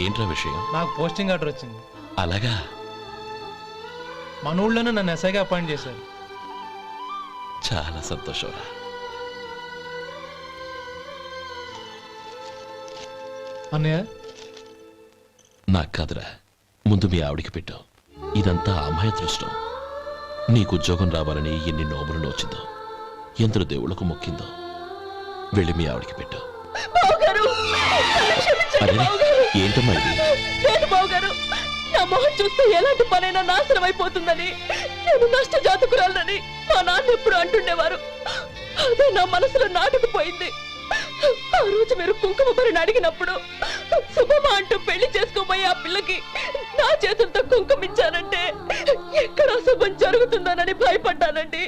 ఏంట్రా విషయం? నాకు పోస్టింగ్ ఆర్డర్ వచ్చింది. అలాగా? మన ఊళ్ళోనే నన్ను ఎస్ఐగా అపాయింట్ చేశారు. చాలా సంతోషంరా. అన్నయ్య, నాకు కాదురా, ముందు మీ ఆవిడికి పెట్టావు. ఇదంతా అమ్మాయి అదృష్టం. నీకు ఉద్యోగం రావాలని ఎన్ని నోములు నోచిందో, ఎందరు దేవుళ్లకు మొక్కిందో. వెళ్ళి మీ ఆవిడికి పెట్టావు. ఏంటమ్మా ఇది? నా మొహం చూస్తే ఎలాంటి పనైనా నాశనం అయిపోతుందని, నేను నష్ట జాతకురాలని మా నాన్న ఎప్పుడు అంటుండేవారు. అదే నా మనసులో నాటుకుపోయింది. ఆ రోజు మీరు కుంకుమ భరిని అడిగినప్పుడు శుభమా అంటూ పెళ్లి చేసుకోబోయే ఆ పిల్లకి నా చేతులతో కుంకుమ ఇచ్చానంటే ఎక్కడ శుభం జరుగుతుందోనని భయపడ్డానండి.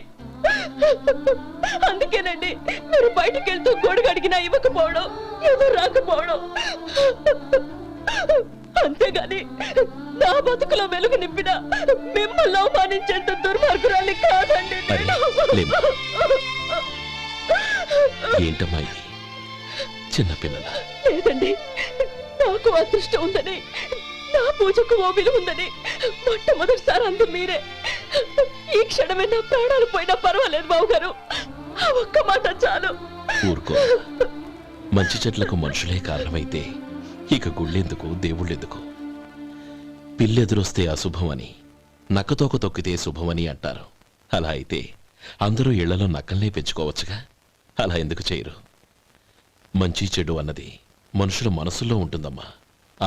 అందుకేనండి మీరు బయటికి వెళ్తూ గొడుగు అడిగినా ఇవ్వకపోవడం, ఎవరు రాకపోవడం. అంతేగాని నా బతుకులో వెలుగు నింపిన మిమ్మల్ని అవమానించేంత దుర్మార్గురాలి కాదండి. ఏంటమ్మా ఇది? చిన్నపిల్లల లేదండి, నాకు అదృష్టం ఉందని, నా పూజకు ఓ విలువ ఉందని మొట్టమొదటిసారి అందు మీరే. ఈ క్షణమే నా ప్రాణాలు పోయినా పర్వాలేదు బావగారు, ఆ ఒక్క మాట చాలు. ఊరుకో. మంచి చెట్లకు మనుషులే కారణమైతే ఇక గుళ్ళెందుకు, దేవుళ్ళెందుకు? పిల్లెదురొస్తే అశుభమని, నక్కతోక తొక్కితే శుభమని అంటారు. అలా అయితే అందరూ ఇళ్లలో నక్కల్నే పెంచుకోవచ్చుగా. అలా ఎందుకు చేయరు? మంచి చెడు అన్నది మనుషుల మనసుల్లో ఉంటుందమ్మా,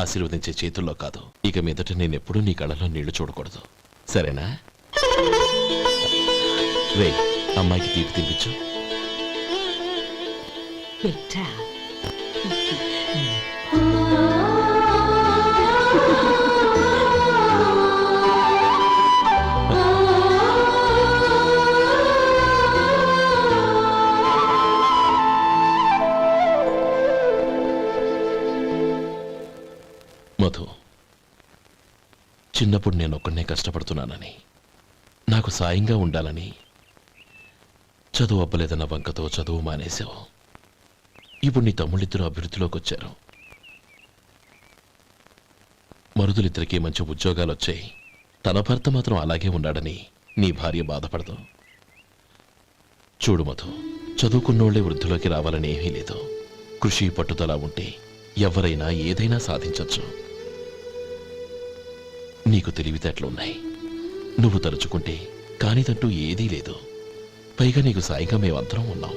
ఆశీర్వదించే చేతుల్లో కాదు. ఇక మీదట నేనెప్పుడూ నీ కళ్ళలో నీళ్లు చూడకూడదు, సరేనా? రే, అమ్మాయికి తీపి తినిపించు. మధు, చిన్నప్పుడు నేను ఒక్కడనే కష్టపడుతున్నానని, నాకు సాయంగా ఉండాలని చదువు అవ్వలేదన్న వంకతో చదువు మానేశావు. ఇప్పుడు నీ తమ్ముళ్ళిద్దరూ అభివృద్ధిలోకి వచ్చారు. మరుదులిద్దరికీ మంచి ఉద్యోగాలు వచ్చాయి. తన భర్త మాత్రం అలాగే ఉన్నాడని నీ భార్య బాధపడదు. చూడు మధు, చదువుకున్నోళ్లే వృద్ధిలోకి రావాలని ఏమీ లేదు. కృషి పట్టుదల ఉంటే ఎవరైనా ఏదైనా సాధించవచ్చు. నీకు తెలివితేటలున్నాయి. నువ్వు తలుచుకుంటే కానిదంటూ ఏదీ లేదు. పైగా నీకు సాయిగా మేమందరం ఉన్నాం.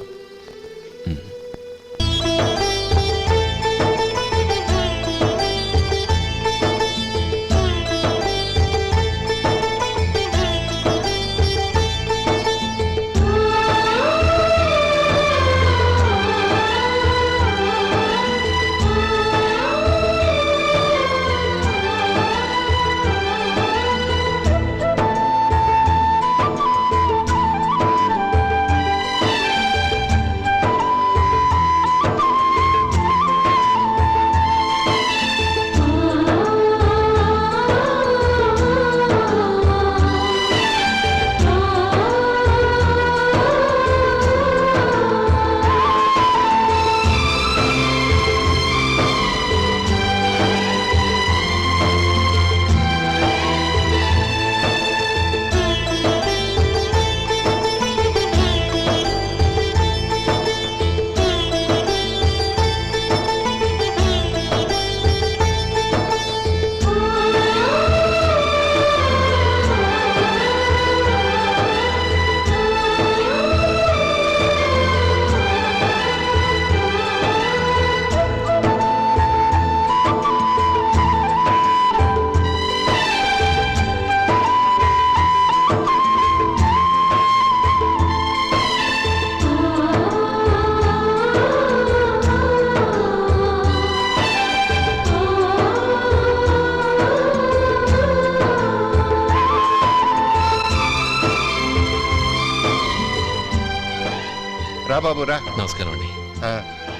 రా బాబు రా. నమస్కారం అండి.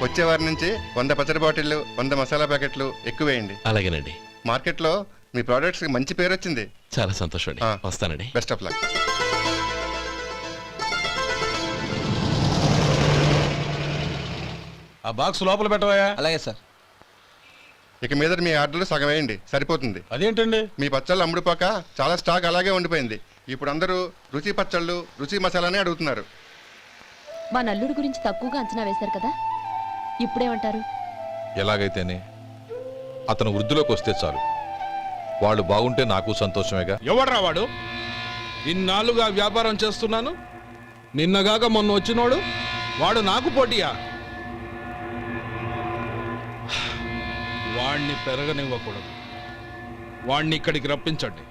వచ్చే వారి నుంచి 100 పచ్చడి బాటిళ్లు, 100 మసాలా ప్యాకెట్లు ఎక్కువేయండి. అలాగేనండి. మార్కెట్లో మీ ప్రోడక్ట్స్ కి మంచి పేరు వచ్చింది. చాలా సంతోషం అండి. వస్తానండి. Best of luck. ఆ బాక్స్ లోపల పెట్టవా? అలాగే సార్. ఇక మీద మీ ఆర్డర్లు సగం వేయండి, సరిపోతుంది. అదేంటండి? మీ పచ్చళ్ళు అమ్ముడుపోక చాలా స్టాక్ అలాగే ఉండిపోయింది. ఇప్పుడు అందరూ రుచి పచ్చళ్ళు, రుచి మసాలానే అడుగుతున్నారు. మా నల్లుడి గురించి తక్కువగా అంచనా వేశారు కదా, ఇప్పుడేమంటారు? ఎలాగైతేనే అతను వృద్ధిలోకి వస్తే చాలు. వాళ్ళు బాగుంటే నాకు సంతోషమేగా. ఎవడ్రా వాడు? ఇన్నాళ్ళుగా వ్యాపారం చేస్తున్నాను, నిన్నగాక మొన్న వచ్చినోడు వాడు నాకు పోటీయా? వాణ్ణి పెరగనివ్వకూడదు. వాణ్ణి ఇక్కడికి రప్పించండి,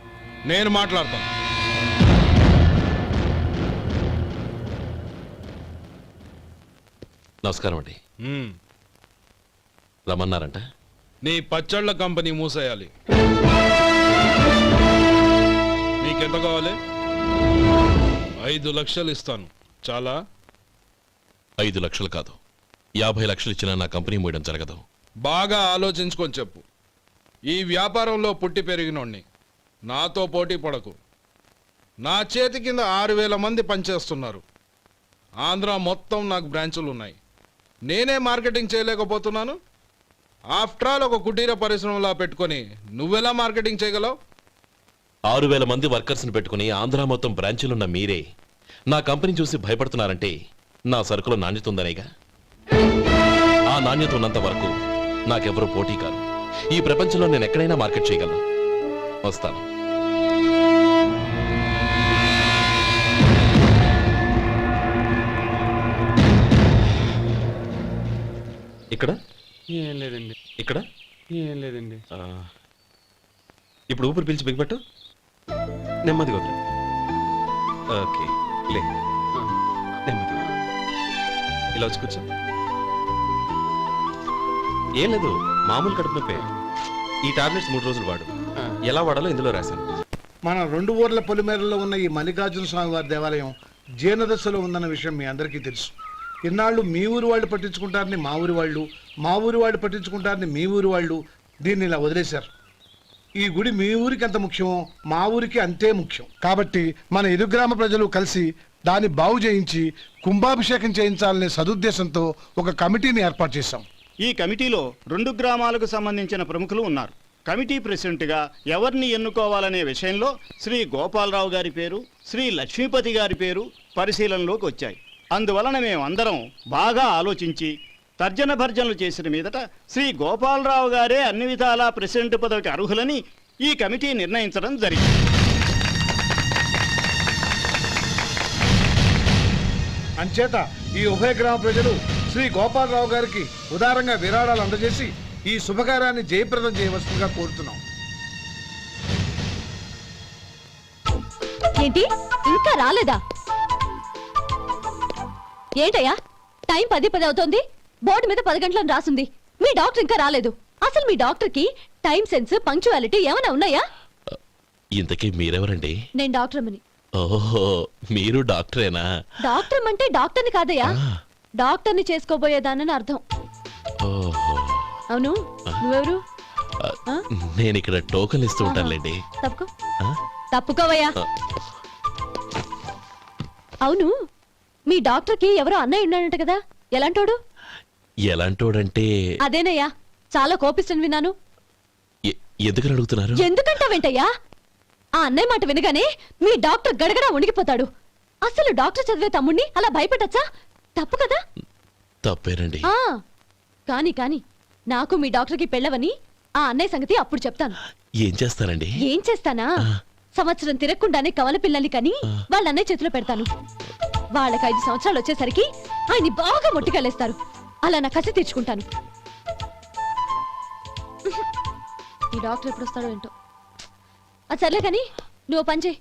నేను మాట్లాడతాను. నమస్కారం అండి. హ్మ్. రమ్మన్నారంట. నీ పచ్చళ్ళ కంపెనీ మూసేయాలి. నీకెంత కావాలి? 5 లక్షలు ఇస్తాను, చాలా? 5 లక్షలు కాదు, 50 లక్షలు ఇచ్చినా నా కంపెనీ మూయడం జరగదు. బాగా ఆలోచించుకొని చెప్పు. ఈ వ్యాపారంలో పుట్టి పెరిగినోణ్ణి, నాతో పోటీ పడకు. నా చేతి కింద 6,000 మంది పనిచేస్తున్నారు. ఆంధ్ర మొత్తం నాకు బ్రాంచులు ఉన్నాయి. నేనే మార్కెటింగ్ చేయలేకపోతున్నాను. ఆఫ్టర్ ఆల్ ఒక కుటీర పరిశ్రమలా పెట్టుకొని నువ్వెలా మార్కెటింగ్ చేయగలవు? 6,000 మంది వర్కర్స్ని పెట్టుకుని ఆంధ్ర మొత్తం బ్రాంచీలున్న మీరే నా కంపెనీ చూసి భయపడుతున్నారంటే నా సరుకులో నాణ్యత ఉందనేగా. ఆ నాణ్యత ఉన్నంత వరకు నాకెవరూ పోటీ కాదు. ఈ ప్రపంచంలో నేను ఎక్కడైనా మార్కెట్ చేయగలను. వస్తాను. ఇక్కడ ఏం లేదండి. ఇక్కడ ఏం లేదండి. ఇప్పుడు ఊపిరి పీల్చి బిగ్బట్టు నెమ్మదిగా వదిలి. ఓకే, లే, నెమ్మదిగా ఇలా వచ్చి కూర్చో. ఏం లేదు, మామూలు కడుపు నొప్పే. ఈ టాబ్లెట్స్ 3 రోజులు వాడు. ఎలా వాడాలో ఇందులో రాశాను. మన 2 ఊర్ల పొలిమేరలో ఉన్న ఈ మల్లికార్జున స్వామి వారి దేవాలయం జీర్ణదశలో ఉందన్న విషయం మీ అందరికీ తెలుసు. ఇన్నాళ్ళు మీ ఊరు వాళ్ళు పట్టించుకుంటారని మా ఊరి వాళ్ళు, మా ఊరి వాళ్ళు పట్టించుకుంటారని మీ ఊరి వాళ్ళు దీన్ని ఇలా వదిలేశారు. ఈ గుడి మీ ఊరికి ఎంత ముఖ్యమో మా ఊరికి అంతే ముఖ్యం. కాబట్టి మన ఇరు గ్రామ ప్రజలు కలిసి దాన్ని బాగు చేయించి కుంభాభిషేకం చేయించాలనే సదుద్దేశంతో ఒక కమిటీని ఏర్పాటు చేశాం. ఈ కమిటీలో 2 గ్రామాలకు సంబంధించిన ప్రముఖులు ఉన్నారు. కమిటీ ప్రెసిడెంట్గా ఎవరిని ఎన్నుకోవాలనే విషయంలో శ్రీ గోపాలరావు గారి పేరు, శ్రీ లక్ష్మీపతి గారి పేరు పరిశీలనలోకి వచ్చాయి. అందువలన మేమందరం బాగా ఆలోచించి తర్జన భర్జనలు చేసిన మీదట శ్రీ గోపాలరావు గారే అన్ని విధాలా ప్రెసిడెంట్ పదవికి అర్హులని ఈ కమిటీ నిర్ణయించడం జరిగింది. అంచేత ఈ ఉభయ గ్రామ ప్రజలు శ్రీ గోపాలరావు గారికి ఉదారంగా విరాళాలు అందజేసి ఈ శుభకార్యాన్ని జయప్రదం చేయవలసిందిగా కోరుతున్నాం. ఏంటి ఇంకా రాలేదా? ఏంటయ్యా, టైం 10 అవుతోంది. బోర్డు మీద 10 గంటలను రాసింది. మీ డాక్టర్ ఇంకా రాలేదు. అసలు మీ డాక్టర్ కి టైం సెన్స్, పంక్చువాలిటీ ఏమైనా ఉన్నాయా? ఇంతకీ మీరెవరండి? నేను డాక్టర్ అమ్మని. ఓహో, మీరు డాక్టరేనా? డాక్టర్ అంటే డాక్టర్ని కాదయ్యా, డాక్టర్ని చేసుకోబోయేదానని అర్థం. ఓహో, అవును, నువ్వెవరు? నేను ఇక్కడ టోకన్ ఇస్తూ ఉంటానులేండి. తప్పుకో, తప్పుకోవయ్యా. అవును, మీ డాక్టర్ కి ఎవరో అన్నయ్య ఉన్నాడంట కదా, ఎలాంటోడు? ఎలాంటోడంటే అదేనయ్యా, చాలా కోపిస్తని విన్నాను. ఎందుకని అడుగుతున్నారు? ఎందుకంటావేంటయ్యా? ఆ అన్నయ్య మాట వినగానే మీ డాక్టర్ గడగడా ఉణిగిపోతాడు. అసలు డాక్టర్ చదివే తమ్ముణ్ణి అలా భయపెట్టచ్చా? తప్పు కదా? తప్పేనండి. కాని కాని నాకు మీ డాక్టర్కి పెళ్ళవని ఆ అన్నయ్య సంగతి అప్పుడు చెప్తాను. ఏం చేస్తారండి? ఏం చేస్తానా, సంవత్సరం తిరగకుండానే కవల పిల్లల్ని కని వాళ్ళ అన్నయ్య చేతిలో పెడతాను. వాళ్ళకి 5 సంవత్సరాలు వచ్చేసరికి ఆయన్ని బాగా మొట్టికెళ్ళేస్తారు. అలా నా కసి తెచ్చుకుంటాను. ఈ డాక్టర్ ఎప్పుడు వస్తాడో ఏంటో. అది సర్లే కానీ నువ్వు పని చేయి.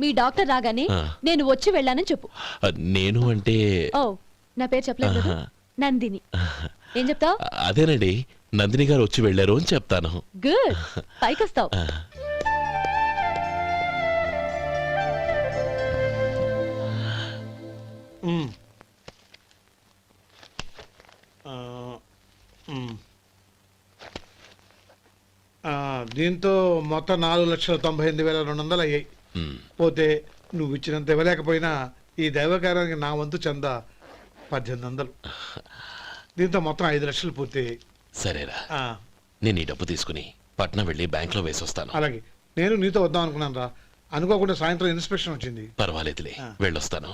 మీ డాక్టర్ రాగానే నేను వచ్చి వెళ్ళానని చెప్పు. నేను అంటే ఓ, నా పేరు చెప్పలేదు కదా, నందిని. ఏం చెప్తావు? అదేనండి, నందిని గారు వచ్చి వెళ్ళారు అని చెప్తాను. గుడ్, పైకొస్తావు. దీంతో మొత్తం 4,98,200 అయ్యాయి. పోతే నువ్వు ఇచ్చినంత ఇవ్వలేకపోయినా ఈ దైవకార్యానికి నా వంతు చందా 1800. దీంతో మొత్తం 5 లక్షలు పూర్తి. సరేరా, నేను ఈ డబ్బు తీసుకుని పట్నం వెళ్ళి బ్యాంక్లో వేసొస్తాను. అలాగే నేను నీతో వద్దాం అనుకున్నాను రా, అనుకోకుండా సాయంత్రం ఇన్స్పెక్షన్ వచ్చింది. పర్వాలేదులే, వెళ్ళొస్తాను.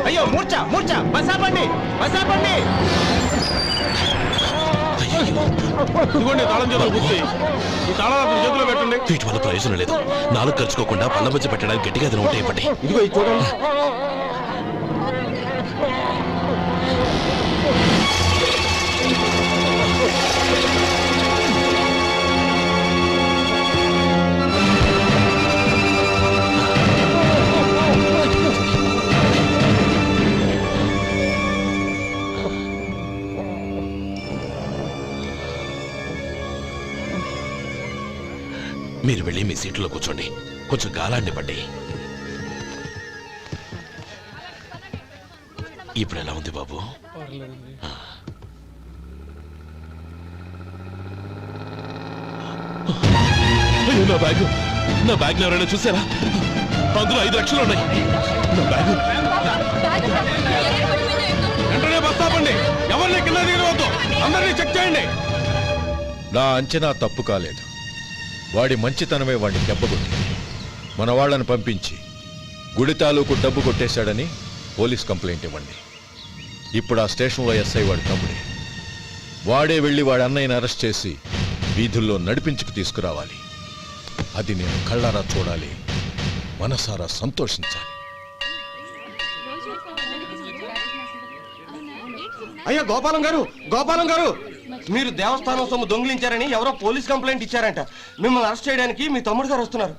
అయ్యో మూర్ఛ మూర్ఛ బసాపండి బసాపండి. ఇదిగోండి తాళం చేతులు గుర్తి. ఈ తాళం అతని చేతిలో పెట్టండి. వీటి వల్ల ప్రయోజనం లేదు. నాలుగు ఖర్చుకోకుండా పళ్ళ మధ్య పెట్టడానికి గట్టిగా ఏదైనా ఉంటే ఇవ్వండి. ఇదిగో ఇది చూడండి. మీరు వెళ్ళి మీ సీట్లో కూర్చోండి, కొంచెం గాలాడినివ్వండి. ఇప్పుడు ఎలా ఉంది బాబు? అయ్యో, నా బ్యాగ్ ఎవరైనా చూసారా? అందులో 5 లక్షలు ఉన్నాయి. నా బ్యాగ్ వెంటనే బస్తాపండి. ఎవరిని కింద దిగవద్దు. అందరినీ చెక్ చేయండి. నా అంచనా తప్పు కాలేదు. వాడి మంచితనమే వాడిని దెబ్బకొట్టింది. మన వాళ్ళని పంపించి గుడి తాలూకు డబ్బు కొట్టేశాడని పోలీస్ కంప్లైంట్ ఇవ్వండి. ఇప్పుడు ఆ స్టేషన్లో ఎస్ఐ వాడి తమ్ముడే. వాడే వెళ్ళి వాడి అన్నయ్యని అరెస్ట్ చేసి వీధుల్లో నడిపించుకు తీసుకురావాలి. అది నేను కళ్ళారా చూడాలి, మనసారా సంతోషించాలి. అయ్యా గోపాలం గారు, గోపాలం గారు, మీరు దేవస్థానం సొమ్ము దొంగిలించారని ఎవరో పోలీస్ కంప్లైంట్ ఇచ్చారంట. మిమ్మల్ని అరెస్ట్ చేయడానికి మీ తమ్ముడు గారు వస్తున్నారు.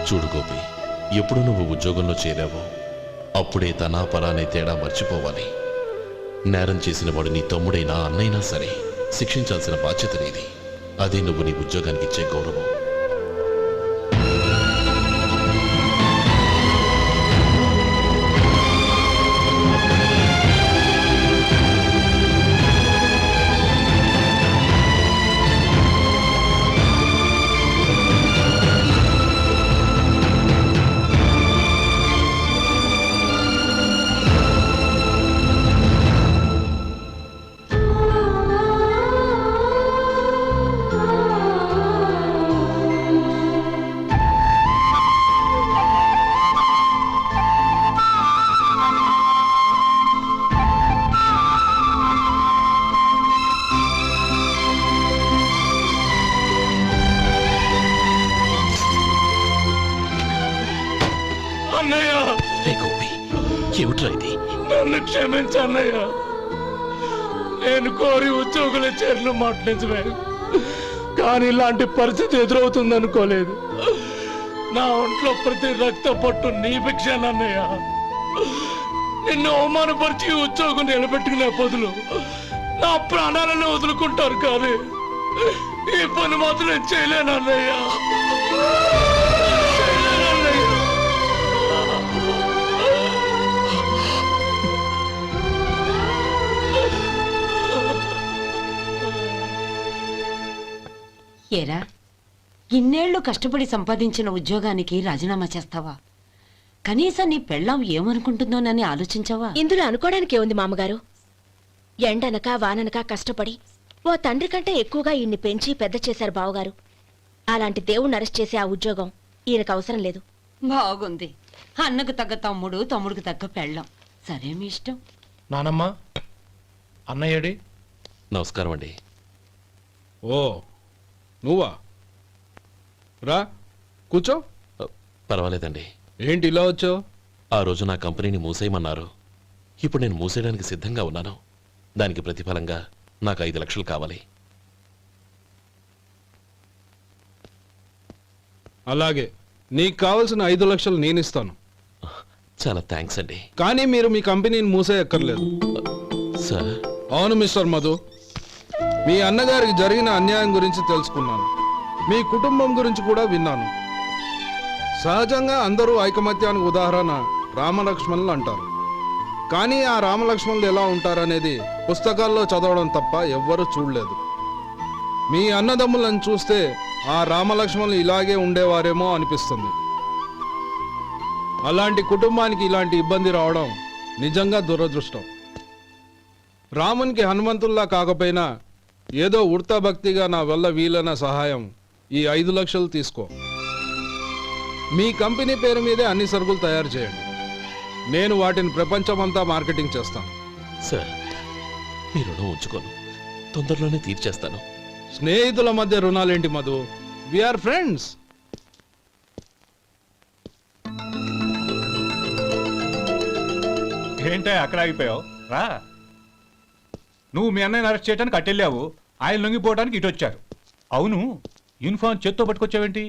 చూడు గోపి, ఎప్పుడు నువ్వు ఉద్యోగంలో చేరావో అప్పుడే తనా పరానే తేడా మర్చిపోవాలి. నేరం చేసిన వాడు నీ తమ్ముడైనా అన్నైనా సరే శిక్షించాల్సిన బాధ్యత నీది. అదే నువ్వు నీ ఉద్యోగానికి ఇచ్చే గౌరవం. ఏమిట్రా ఇది? నన్ను క్షమించు అన్నయ్య. నేను కోరి ఉద్యోగుల చేరిన మాట నిజమే, కానీ ఇలాంటి పరిస్థితి ఎదురవుతుంది అనుకోలేదు. నా ఒంట్లో ప్రతి రక్త పట్టు నీ భిక్షానన్నయ్య. నిన్ను అవమానపరిచి ఉద్యోగం నిలబెట్టుకునే బదులు నా ప్రాణాలను వదులుకుంటారు, కానీ ఈ పని మాత్రం నేను చేయలేనన్నయ్య. ఏరా, ఇన్నేళ్లు కష్టపడి సంపాదించిన ఉద్యోగానికి రాజీనామా చేస్తావా? కనీసం నీ పెళ్ళాం ఏమనుకుంటుందోనని ఆలోచించావా? ఇందులో అనుకోవడానికి ఏముంది మామగారు? ఎండనక వాననక కష్టపడి ఓ తండ్రి కంటే ఎక్కువగా ఈయన్ని పెంచి పెద్ద చేశారు బావగారు. అలాంటి దేవుణ్ణి అరెస్ట్ చేసే ఆ ఉద్యోగం ఈయనకు అవసరం లేదు. బాగుంది. అన్నకు తగ్గ తమ్ముడు, తమ్ముడికి తగ్గ పెళ్ళాం. సరే, మీ ఇష్టం. నానమ్మ, అన్నయ్యడి. నమస్కారం అండి. ఓ నువ్వా? రా కూర్చో. పర్వాలేదండి. ఏంటి ఇలా వచ్చావు? ఆ రోజు నా కంపెనీని మూసేయమన్నారు. ఇప్పుడు నేను మూసేయడానికి సిద్ధంగా ఉన్నాను. దానికి ప్రతిఫలంగా నాకు 5 లక్షలు కావాలి. అలాగే, నీకు కావలసిన 5 లక్షలు నేను ఇస్తాను. చాలా థ్యాంక్స్ అండి. కానీ మీరు మీ కంపెనీని మూసేయక్కర్లేదు. సార్, అవును మిస్టర్ మధు, మీ అన్నగారికి జరిగిన అన్యాయం గురించి తెలుసుకున్నాను. మీ కుటుంబం గురించి కూడా విన్నాను. సహజంగా అందరూ ఐకమత్యానికి ఉదాహరణ రామలక్ష్మణులు అంటారు. కానీ ఆ రామలక్ష్మణులు ఎలా ఉంటారనేది పుస్తకాల్లో చదవడం తప్ప ఎవ్వరూ చూడలేదు. మీ అన్నదమ్ములను చూస్తే ఆ రామలక్ష్మణులు ఇలాగే ఉండేవారేమో అనిపిస్తుంది. అలాంటి కుటుంబానికి ఇలాంటి ఇబ్బంది రావడం నిజంగా దురదృష్టం. రామునికి హనుమంతుల్లా కాకపోయినా ఏదో ఉడతా భక్తిగా నా వల్ల వీలైన సహాయం ఈ 5 లక్షలు తీసుకో. మీ కంపెనీ పేరు మీదే అన్ని సరుకులు తయారు చేయండి. నేను వాటిని ప్రపంచమంతా మార్కెటింగ్ చేస్తాను. సార్, మీ రుణం ఉంచుకోను. తొందరలోనే తీర్చేస్తాను. స్నేహితుల మధ్య రుణాలేంటి మధు? We are friends. ఏంటే అక్కడ ఆగిపోయావు? రా. నువ్వు మీ అన్నయ్యని అరెస్ట్ చేయడానికి అట్టెళ్ళావు, ఆయన లొంగిపోవడానికి ఇటు వచ్చారు. అవును, యూనిఫామ్ చేత్తో పట్టుకొచ్చావేంటి?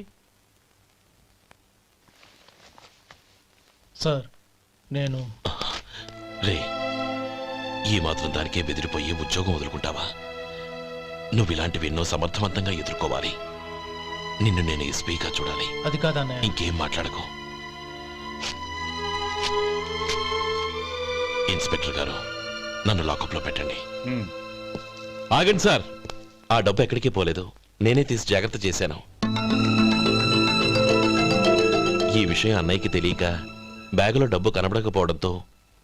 సార్, నేను రే, ఈ మాత్రం దానికే బెదిరిపోయి ఉద్యోగం వదులుకుంటావా? నువ్వు ఇలాంటివి ఎన్నో సమర్థవంతంగా ఎదుర్కోవాలి. నిన్ను నేను ఎస్పీగా చూడాలి. అది కాదన్నయ్య. ఇంకేం మాట్లాడకు. ఇన్స్పెక్టర్ గారు, నన్ను లాకప్లో పెట్టండి. ఆగండి సార్, ఆ డబ్బు ఎక్కడికి పోలేదు. నేనే తీసి జాగ్రత్త చేశాను. ఈ విషయం అన్నయ్యకి తెలియక బ్యాగులో డబ్బు కనబడకపోవడంతో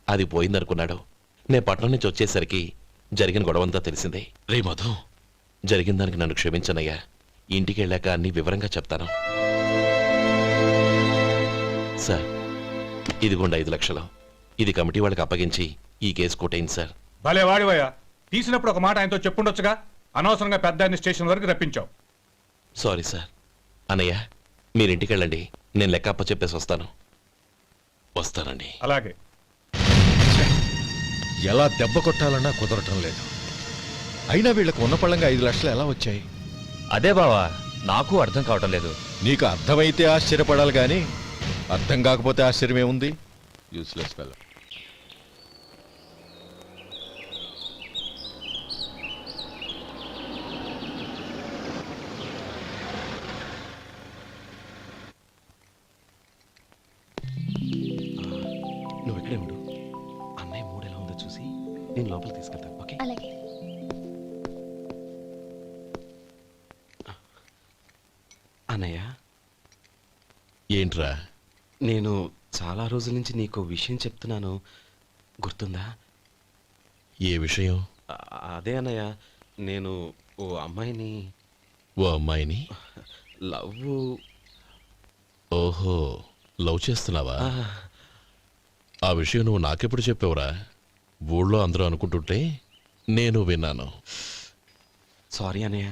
అది పోయిందనుకున్నాడు. నేను పట్నం నుంచి వచ్చేసరికి జరిగిన గొడవంతా తెలిసిందే. రే మధు, జరిగిన దానికి నన్ను క్షమించనయ్యా. ఇంటికి వెళ్ళాక అన్ని వివరంగా చెప్తాను. సార్, ఇదిగోండి 5 లక్షలు. ఇది కమిటీ వాళ్ళకి అప్పగించి ఈ కేసు కొట్టేయండి సార్. భలే వాడివయ్యా, తీసినప్పుడు ఒక మాట ఆయనతో చెప్పుండొచ్చుగా. అనవసరంగా పెద్ద ఆయన స్టేషన్ వరకు రప్పించావు. Sorry sir. అన్నయ్య, మీరింటికి వెళ్ళండి. నేను లెక్క అప్ప చెప్పేసి వస్తానండి. అలాగే. ఎలా దెబ్బ కొట్టాలన్నా కుదరటం లేదు. అయినా వీళ్ళకు ఉన్న పళ్ళంగా 5 లక్షలు ఎలా వచ్చాయి? అదే బావా, నాకు అర్థం కావటం లేదు. నీకు అర్థమైతే ఆశ్చర్యపడాలి కానీ అర్థం కాకపోతే ఆశ్చర్యమేముంది? Useless fellow. నువ్వు ఇక్కడే ఉండు. అన్నయ్య మూడు ఎలా ఉందో చూసి నేను లోపలికి తీసుకెళ్తాను. ఓకే? అలాగే. అన్నయ్య, ఏంట్రా? నేను చాలా రోజుల నుంచి నీకు విషయం చెప్తున్నాను, గుర్తుందా? ఏ విషయం? అదే అన్నయ్య, నేను ఓ అమ్మాయిని ఓ అమ్మాయిని లవ్. ఓహో, లవ్ చేస్తున్నావా? ఆ విషయం నువ్వు నాకెప్పుడు చెప్పావురా? ఊళ్ళో అందరూ అనుకుంటుంటే నేను విన్నాను. సారీ అన్నయ్య,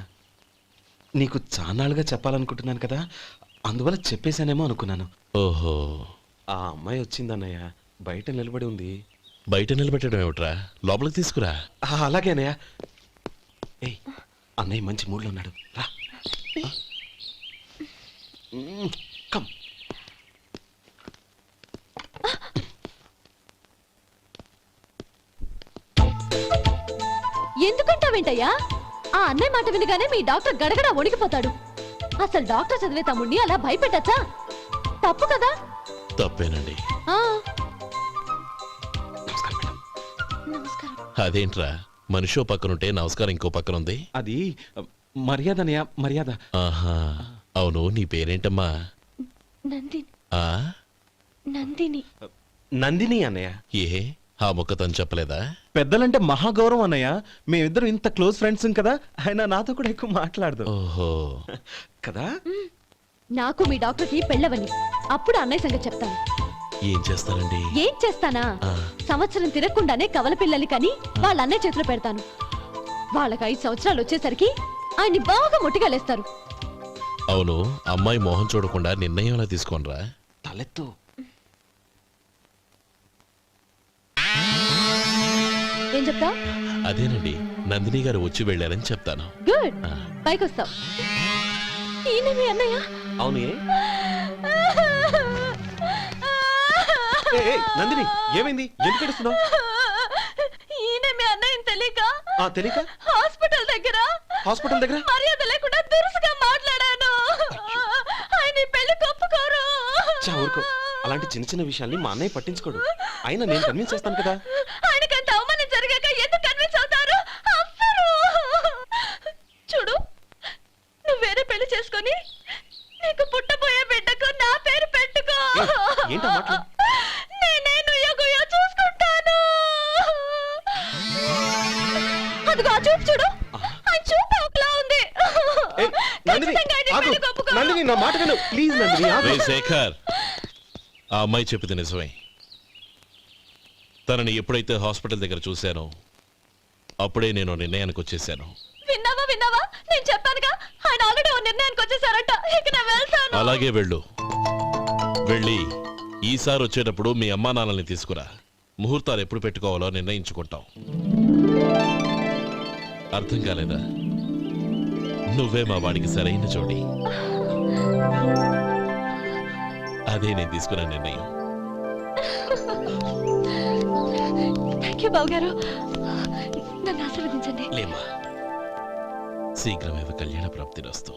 నీకు చాన్నాళ్ళుగా చెప్పాలనుకుంటున్నాను కదా, అందువల్ల చెప్పేశానేమో అనుకున్నాను. ఓహో, ఆ అమ్మాయి వచ్చిందన్నయ్య, బయట నిలబడి ఉంది. బయట నిలబెట్టడం ఏమిట్రా? లోపలికి తీసుకురా. అలాగే అన్నయ్య. ఏయ్, అన్నయ్య మంచి మూడ్లో ఉన్నాడు, రా. కమ్. ఎందుకంటావేంటయ్యా? ఆ అన్నయ్య మాట వినగానే మీ డాక్టర్ గడగడ వణికిపోతాడు. అసలు డాక్టర్ చదివే తమ్ముడిని అలా భయపెట్టచ్చా? తప్పు కదా? తప్పేనండి. నమస్కారం. అదేంట్రా, మనిషో పక్కనుంటే నమస్కారం ఇంకో పక్కన ఉంది? అది మర్యాద అన్నయ్య, మర్యాద. ఆహా, అవును, నీ పేరేంటమ్మా? నందిని. ఆ నందిని. నందిని అన్నయ్య. ఏ, ఆ మొక్క తను చెప్పలేదా? పెద్దలంటే మహాగౌరవం అన్నయ్య. మేమిద్దరం ఇంత క్లోజ్ ఫ్రెండ్స్ కదా, ఆయన నాతో కూడా ఎక్కువ మాట్లాడదు. ఓహో, కదా? నాకు మీ డాక్టర్కి పెళ్ళవని, అప్పుడు అన్నయ్య సంగతి చెప్తాను. ఏం చేస్తారండి? ఏం చేస్తానా? సంవత్సరం తిరగకుండానే కవల పిల్లల్ని కని వాళ్ళ అన్నయ్య చేతిలో పెడతాను. వాళ్ళకి 5 సంవత్సరాలు వచ్చేసరికి ఆయన్ని బాగా ముట్టిగలేస్తారు. అవును, అమ్మాయి మోహం చూడకుండా నిర్ణయం ఎలా తీసుకోనరా? తలెత్తు. ఏం చెప్తా? అదేనండి, నందిని గారు వచ్చి వెళ్ళారని చెప్తాను. గుడ్, ఆ. పైకి వస్తావు. ఈయన మీ అన్నయ్య? అవును. నందిని, ఏమైంది? ఎందుకు ఏడుస్తున్నావు? ఈయన మీ అన్నయ్యని తెలియక తెలియక హాస్పిటల్ దగ్గర మర్యాద లేకుండా దురుసుగా మాట్లాడాను. ఆయన ఈ పెళ్లి ఒప్పుకోరు. ఊరుకో. అలాంటి చిన్న చిన్న విషయాల్ని మా అన్నయ్య పట్టించుకోడు. అయినా నేను కన్విన్స్ చేస్తాను కదా. ఆయనకంత అవమానం జరిగాక ఎందుకు కన్విన్స్ అవుతారు? అవ్వరు. చూడు, నువ్వు వేరే పెళ్లి చేసుకొని నీకు పుట్టబోయే బిడ్డకు నా పేరు పెట్టుకో. ఏంటా మాటలు? నేనే నుయ్యగుయ్య చూసుకుంటాను. అదిగో ఆ చూపు చూడు, ఆ చూపు ఒకలా ఉంది. నందిని, ఖచ్చితంగా ఆయన ఆగు. పెళ్లికి ఒప్పుకోరు. నందిని, నా మాట విను ప్లీజ్. నందిని, ఆగు. రే శేఖర్, ఆ అమ్మాయి చెప్పింది నిజమే. తనని ఎప్పుడైతే హాస్పిటల్ దగ్గర చూశానో అప్పుడే నేను నిర్ణయానికి వచ్చేసాను. విన్నావా? నేను చెప్పానుగా, ఆయన ఆల్రెడీ ఓ నిర్ణయానికి వచ్చేసారట. ఇక నేను వెళ్తాను. అలాగే వెళ్ళు. వెళ్ళి ఈసారి వచ్చేటప్పుడు మీ అమ్మా నాన్నల్ని తీసుకురా. ముహూర్తాలు ఎప్పుడు పెట్టుకోవాలో నిర్ణయించుకుంటాం. అర్థం కాలేదా? నువ్వే మా వాడికి సరైన జోడి. అదే నేను తీసుకున్న నిర్ణయం. థ్యాంక్ యూ బావగారు, నన్ను ఆశీర్వదించండి. లేమా, శీఘ్రమేవ కళ్యాణ ప్రాప్తిరస్తు.